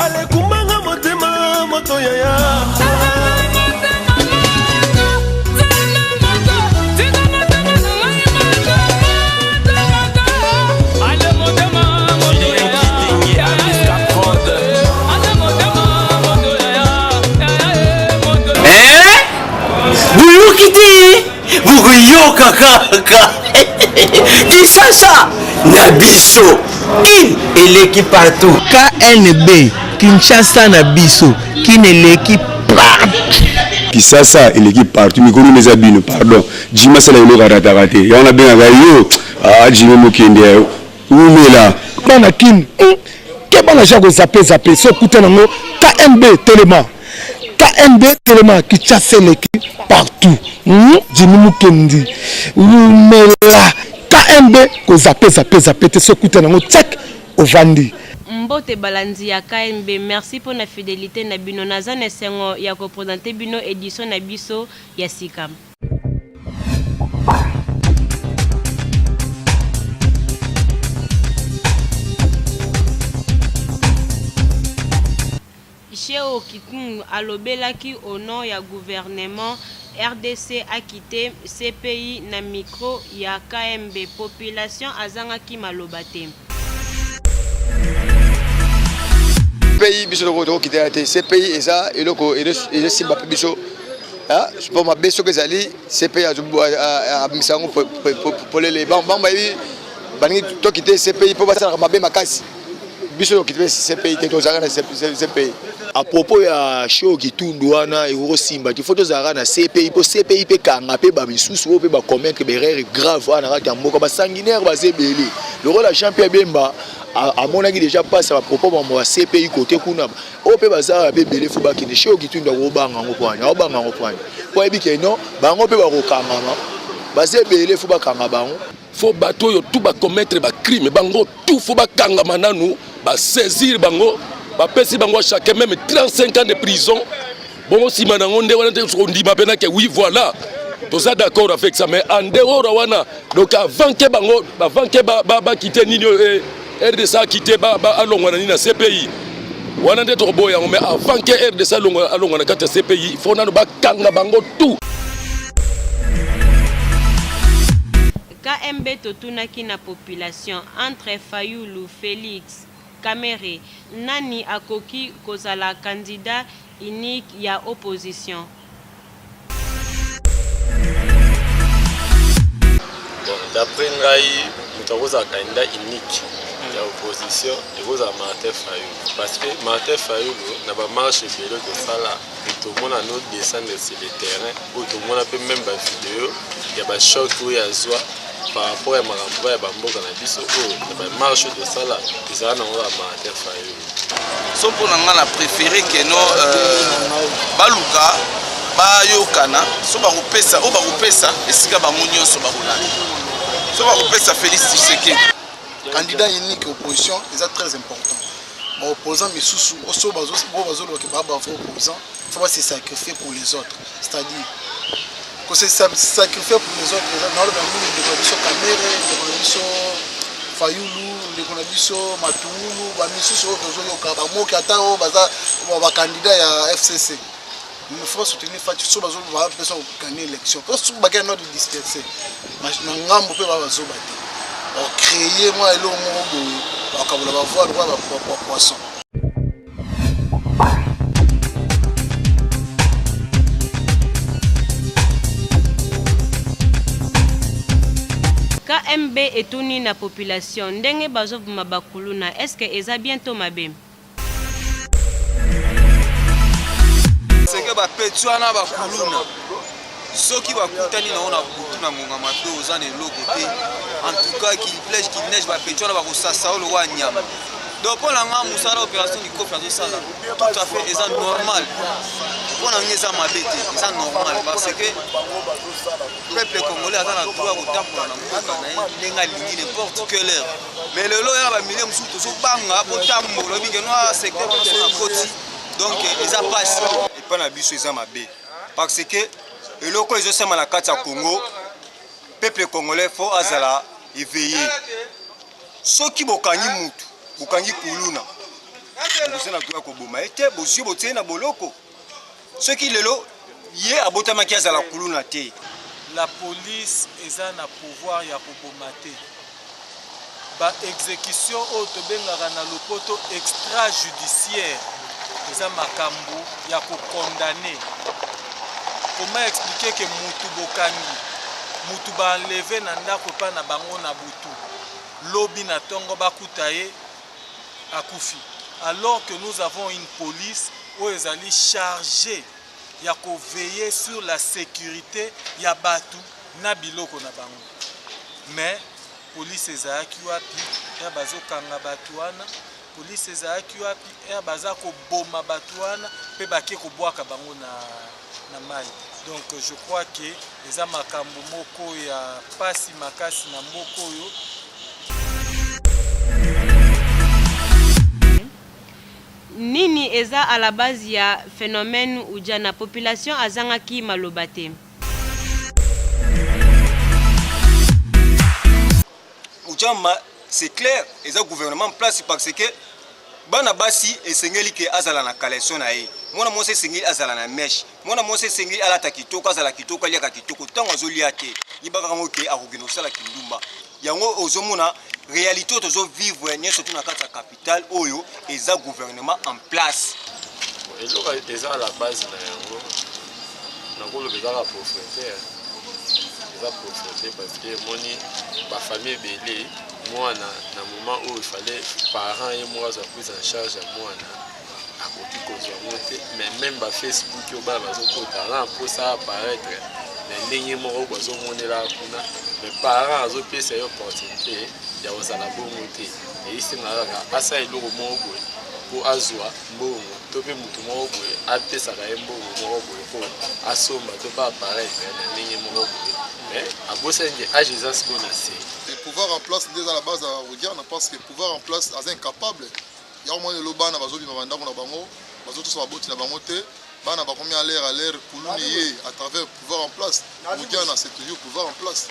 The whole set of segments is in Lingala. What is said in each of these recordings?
Ale kumanga motema moto yaya. Vous kaka Kinshasa Nabiso Kin eleki partout KNB Kinshasa Nabiso Kin eleki partout Kinshasa eleki partout mikolo neza bino pardon Jima sala elo karatakate yana benga gayo Jima mokende umela bana kin ke bana jago zape so kuta nango KNB Telema KNB Telema Kinshasa eleki partout Jimmy Mukendi umela KNB ko zape te so kuta nango check ovandi Mbote balanzi ya KNB, merci pour la fidélité na bino nazane sengo ya ko présenter bino édition na biso ya Sikam. Cheo Kitung alobelaki au nom ya gouvernement RDC a quitté CPI na micro ya KMB population azangaki malobate. CPI biso ko quitter la CPI eza eloko et simba biso ah pour ma beso que zali CPI a misango pour les bamba bani to quitter CPI pour passer mabe makasi biso quitter CPI te to zanga CPI. À propos ya show Kitundu wana euro simba il faut to zanga na CPI pour CPI pe kanga pe ba misusu pe ba commettre des erreurs graves wana kati moko ba sanguinaire ba zebeli le rôle de champion Bemba à mon avis déjà passe à propos de CPI côté kuna o pe bazara pe belé fuba kine show Kitundu ko banga ngopanya o banga ngopanya po ebike non bango pe ba ko kangama ba zebeli fuba kanga bango faut bateau yo tout ba commettre ba crime bango tout faut ba kangama nanu ba saisir bango ba pesi bango chacun même 35 ans de prison bon si manango nde wana te ndima pena que oui voilà tous ça d'accord avec ça mais en dehors wana donc avant que ba quitter nini RDC quitter ba alongwana ni na CPI wana nde to boya mais avant que RDC alongwana kata CPI faut nanu ba kanga bango tout. KMB totunaki na population entre Fayulu Félix Kamere nani akoki kozala candidat unique ya opposition. Bon, d'après Ngai, nous avons un candidat unique ya opposition et vous avez Martin Fayulu parce que Martin Fayulu n'a pas marché vélo de Sala et tout le monde a notre descendre sur le terrain où tout le monde a pu même la vidéo il y a pas choc où il y a joie par rapport à Maramba et Bamboka na biso oh la marche de Sala ils ont na Martin Fayulu so pour nga préféré que no baluka ba yokana so ba kopesa esika ba munyo so ba kolana so ba kopesa Félix Tshisekedi candidat unique opposition c'est très important bon opposant mais sous oso bazo ke baba opposant faut pas se sacrifier pour les autres c'est-à-dire que se sacrifier pour les autres dans le monde de condition Kamere de condition Fayulu de condition Matungulu ba misusu ozo yoka ba moki ata o baza ba candidat ya FCC il faut soutenir Fati so bazo ba personne gagner élection parce que ba gagner de disperser mais na ngambo pe ba bazo ba créer moi et l'homme comme la voix de la poisson. KMB est tuni na population ndenge bazov mabakuluna est-ce que eza bientôt mabe c'est que ba petwana bakuluna soki bakutani na ona kutuna monga mape ozana eloko te en tout cas qui plège qui neige ba petwana ba kosasa olo wa nyama donc pour la nga musala opération ni kofi azo sala tout à fait c'est normal pour na ngeza mabete c'est normal parce que peuple congolais a la droit au temps pour na mboka na lenga lingi n'importe quelle heure mais le lo ya ba millions musuto so banga po tambo lo bingeno a secteur pour na koti donc eza passe et pas na biso eza mabe parce que et loko ezosema na kati ya Congo peuple congolais faut azala éveillé soki bokangi mutu bokangi kuluna bosala tuya koboma ete bozwi botie na boloko soki lelo ye abotamaki azala kuluna te. La police eza na pouvoir ya koboma te. Ba exécution oyo tobengaka na lopoto extrajudiciaire eza makambo ya kokondane. Comment expliquer que mutu bokangi mutu baenleve na ndako epa na bango na butu lobi na ntongo bakuta ye akufi, alors que nous avons une police oyo ezali chargée ya veiller sur la sécurité ya batu na biloko na bango. Mais police ezalaki wapi ya bazokanga batu wana, police ezalaki wapi ya baza koboma batu wana mpe bake kobwaka bango na mai. Donc je crois que eza makambo moko ya pasi makasi na mboko oyo. Nini eza à la base ya phénomène ujana population azangaki malobate? Ujama c'est clair, eza gouvernement en place parce que bana basi esengeli ke azala na collection na ye. Mwana mwose esengeli azala na mesh. Mwana mwose esengeli alata kitoko azala kitoko aliaka kitoko tango azolia te. Yibaka ngo ke akogeno sala kindumba. Yango ozomona réalité tozo vivre nyeso tuna kata capitale oyo eza gouvernement en place. Eloko eza à la base na yango. Nakolo bezala profiter. Eza profiter parce que moni ba famille belé mwana na moment où il fallait parents et moi za prise en charge ya mwana akoki kozwa monte mais même ba Facebook yo ba bazokota là pour ça apparaître mais ndenge moko bazomonela kuna mais parents azopesa yo opportunité ya kozala bongo te eisengaka kaka asa eloko moko boye po azwa mbongo to mpe mutu moko boye apesaka ye mbongo moko boye po asomba to mpe apparaître na ndenge moko boye mais abosani age eza sikoyo na se. Le pouvoir en place déjà à la base à Roudiana parce que le pouvoir en place est incapable. Il y a au moins le bana bazo bima banda na bango bazo to sa boti na bango te bana ba combien à l'air kuluni à travers le pouvoir en place. Roudiana c'est toujours le pouvoir en place.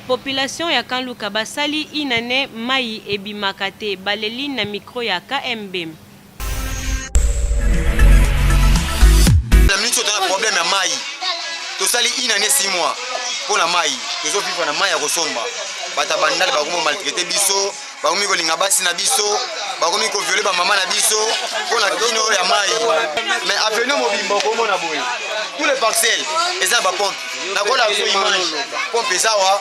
Population ya Kanluka basali inane mai ebimakate baleli na micro ya KMB. La minute on a problème ya mai. To sali inane 6 mois pour na mai. Tozo vivre na mai ya kosomba. Bata bandali ba komo maltraiter biso, ba komi ko linga basi na biso, ba komi ko violer ba mama na biso pour na kino ya mai. Mais avenue mobimbo komo na boye. Tous les parcelles, eza ba pompe. Na kola ko image. Pompe eza wa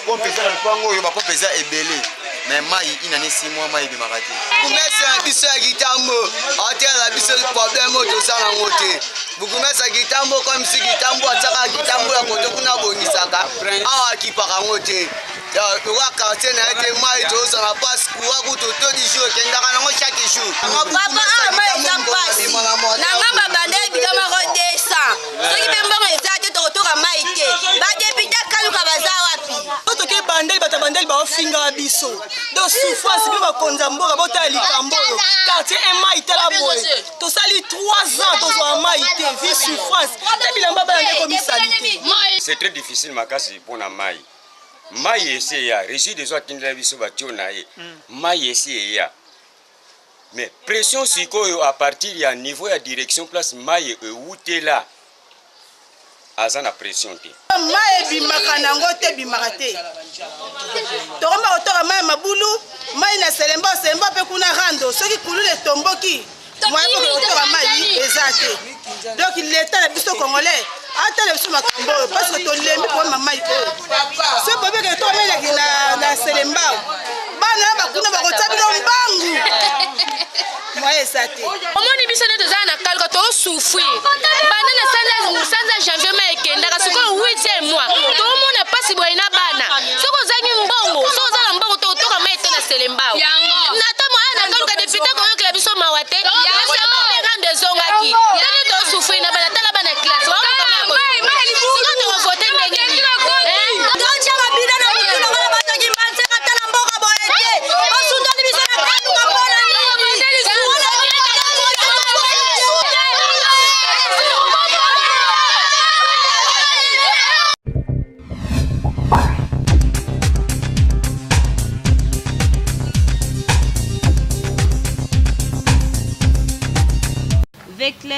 pompe eza na pango yo ba pompe eza ebele. Mais mai inane 6 mois mai bimakate. Kumesa biso ya kitambo, atela biso problème to sala ngote. Bukumesa kitambo comme si kitambo ataka kitambo ya koto kuna bonisaka. Awa kipaka ngote. Ya waka tena ete mai to sala passe kuwa kutoto di jour kendaka nango chaque jour. Papa mai kampasi. Nanga babande bikama rodesa. Soki bemba ezate to toka mai te. Ba depita Kanluka baza wapi? Otoke bandeli bata bandeli ba ofinga biso. Donc souffrance bi ba konza mboka bota likambolo. Quartier un mai tela boy. To sali 3 ans to zo mai te vie souffrance. Tabilamba ba ndeko misalité. C'est très difficile makasi pour na mai. Mai essaye ya régie des autres kindla biso batio na ye. Mai essaye ya. Mais pression sikoyo à partir ya niveau ya direction place mai e là. Azana pression te. Mai bimaka nango te bimaka te. Tokoma otoka mai mabulu, mai na selemba pe kuna rando. Soki kulule tomboki. Moi ko otoka mai ezate. Donc l'état biso congolais atele biso makambo parce que to lembi ko mai ko. So bobe ke to mai na selemba. Bana ba kuna ba ko tabilo mbangu. Moi ezate. Omoni biso ne tozana na Kanluka to souffrir. Bana na sanza janvier mai kenda ka siko 8e mois. To mona pasi boy na bana. Soko zangi mbongo, soko zana mbongo to toka mai te na selemba. Na tomo ana Kanluka depute ko yokela biso mawate. Na sema ngande zongaki. Tani to souffrir na bana tala bana classe.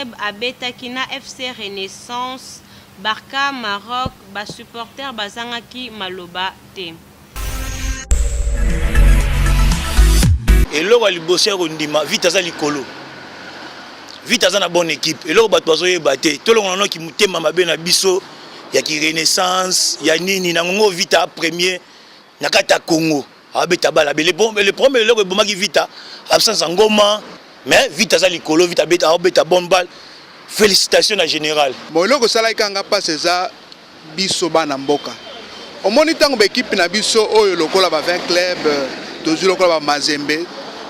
club abetaki na FC Renaissance Barca Maroc ba supporter bazangaki maloba te. eloko alibosi kondima vite aza likolo vite aza na bonne équipe eloko bato bazoyeba te tolongo nano kimutema mabe na biso ya ki Renaissance ya nini na ngongo vite a premier na kata Congo abeta bala le premier eloko ebomaki vite absence ngoma mais vite aza likolo vite abeta bonne balle. Félicitations à général. Bon, eloko sala ikanga passe eza biso bana mboka. Omoni tango ba équipe na biso oyo lokola ba 20 club tozu lokola ba Mazembe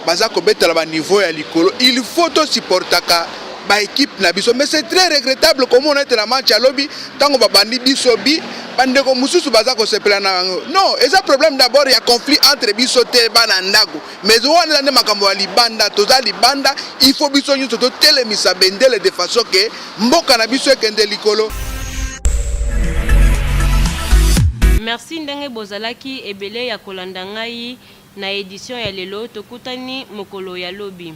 baza ko betala ba niveau ya likolo. Il faut to supportaka ba équipe na biso mais c'est très regrettable comme on est na match à lobby tango ba bandi biso bi bande ko mususu baza ko sepela na non, eza problème d'abord il y a conflit entre biso te bana ndago mais on est makambo ya libanda toza libanda il faut biso nyuto to telemisa bendele de façon que mboka na biso ekende likolo. Merci ndenge bozalaki ebele ya kolanda ngai na édition ya lelo tokutani mokolo ya lobi.